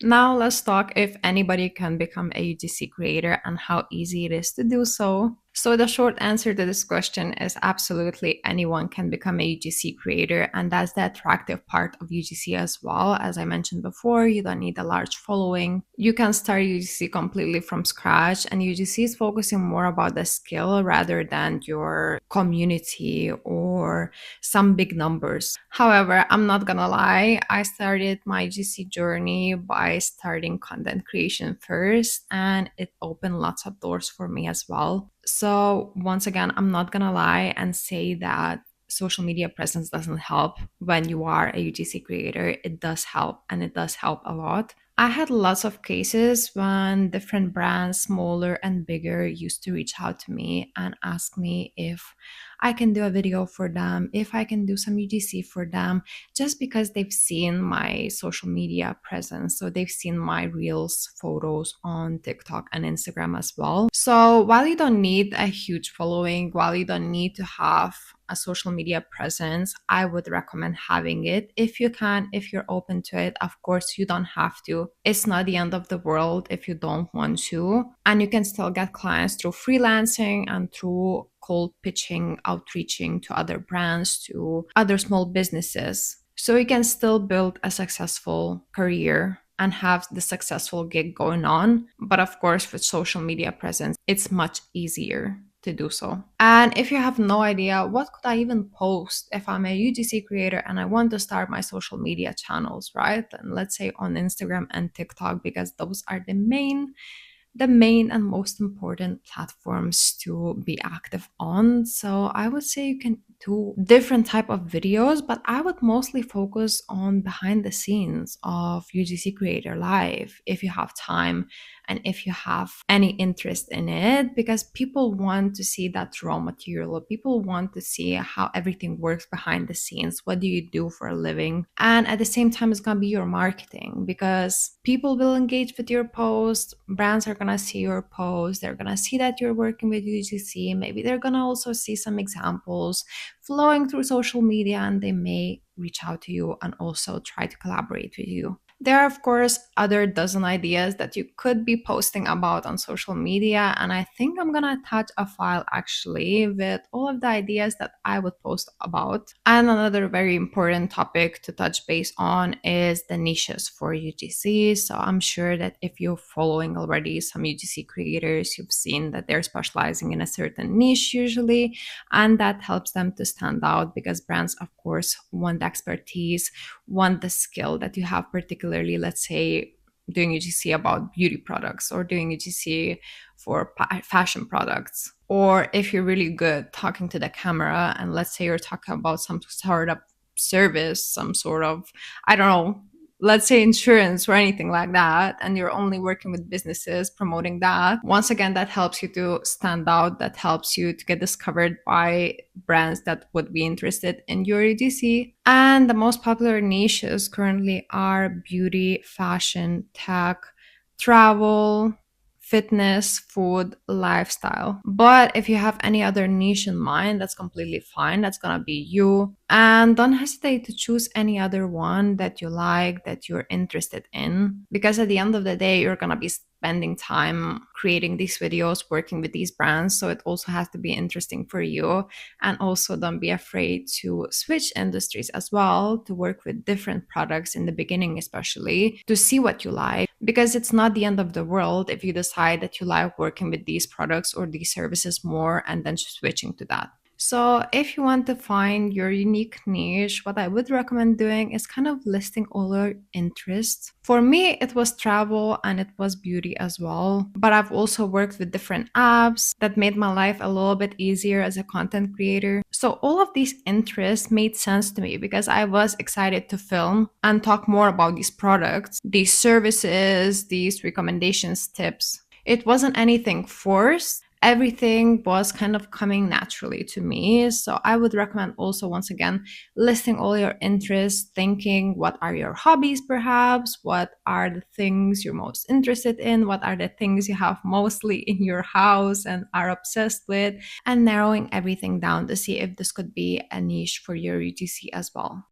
Now let's talk if anybody can become a UGC creator and how easy it is to do so. So the short answer to this question is absolutely anyone can become a UGC creator, and that's the attractive part of UGC as well. As I mentioned before, you don't need a large following. You can start UGC completely from scratch, and UGC is focusing more about the skill rather than your community or some big numbers. However, I'm not gonna lie, I started my UGC journey by starting content creation first, and it opened lots of doors for me as well. So, once again, I'm not gonna lie and say that social media presence doesn't help when you are a UGC creator. It does help, and it does help a lot. I had lots of cases when different brands, smaller and bigger, used to reach out to me and ask me if I can do a video for them, if I can do some UGC for them, just because they've seen my social media presence. So they've seen my reels, photos on TikTok and Instagram as well. So while you don't need a huge following, while you don't need to have a social media presence, I would recommend having it if you can, if you're open to it. Of course, you don't have to. It's not the end of the world if you don't want to. And you can still get clients through freelancing and through cold pitching, outreaching to other brands, to other small businesses. So you can still build a successful career and have the successful gig going on. But of course, with social media presence, it's much easier to do so. And if you have no idea, what could I even post if I'm a UGC creator and I want to start my social media channels, right? And let's say on Instagram and TikTok, because those are the main and most important platforms to be active on. So I would say you can do different type of videos, but I would mostly focus on behind the scenes of UGC creator life if you have time and if you have any interest in it, because people want to see that raw material. People want to see how everything works behind the scenes. What do you do for a living? And at the same time, it's going to be your marketing, because people will engage with your post. Brands are going to see your post. They're going to see that you're working with UGC. Maybe they're going to also see some examples flowing through social media, and they may reach out to you and also try to collaborate with you. There are, of course, other dozen ideas that you could be posting about on social media, and I think I'm gonna attach a file actually with all of the ideas that I would post about. And another very important topic to touch base on is the niches for UGC. So I'm sure that if you're following already some UGC creators, you've seen that they're specializing in a certain niche usually, and that helps them to stand out, because brands, of course, want the expertise, want the skill that you have, particularly, let's say, doing UGC about beauty products or doing UGC for fashion products. Or if you're really good talking to the camera, and let's say you're talking about some sort of service, some sort of, I don't know, let's say insurance or anything like that, and you're only working with businesses promoting that, once again, that helps you to stand out. That helps you to get discovered by brands that would be interested in your UGC. And the most popular niches currently are beauty, fashion, tech, travel, fitness, food, lifestyle. But if you have any other niche in mind, that's completely fine. That's gonna be you. And don't hesitate to choose any other one that you like, that you're interested in, because at the end of the day, you're gonna be spending time creating these videos, working with these brands. So it also has to be interesting for you. And also, don't be afraid to switch industries as well, to work with different products in the beginning, especially to see what you like, because it's not the end of the world if you decide that you like working with these products or these services more and then switching to that. So if you want to find your unique niche, what I would recommend doing is kind of listing all your interests. For me, it was travel and it was beauty as well. But I've also worked with different apps that made my life a little bit easier as a content creator. So all of these interests made sense to me because I was excited to film and talk more about these products, these services, these recommendations, tips. It wasn't anything forced. Everything was kind of coming naturally to me. So I would recommend also, once again, listing all your interests, thinking what are your hobbies perhaps, what are the things you're most interested in, what are the things you have mostly in your house and are obsessed with, and narrowing everything down to see if this could be a niche for your UGC as well.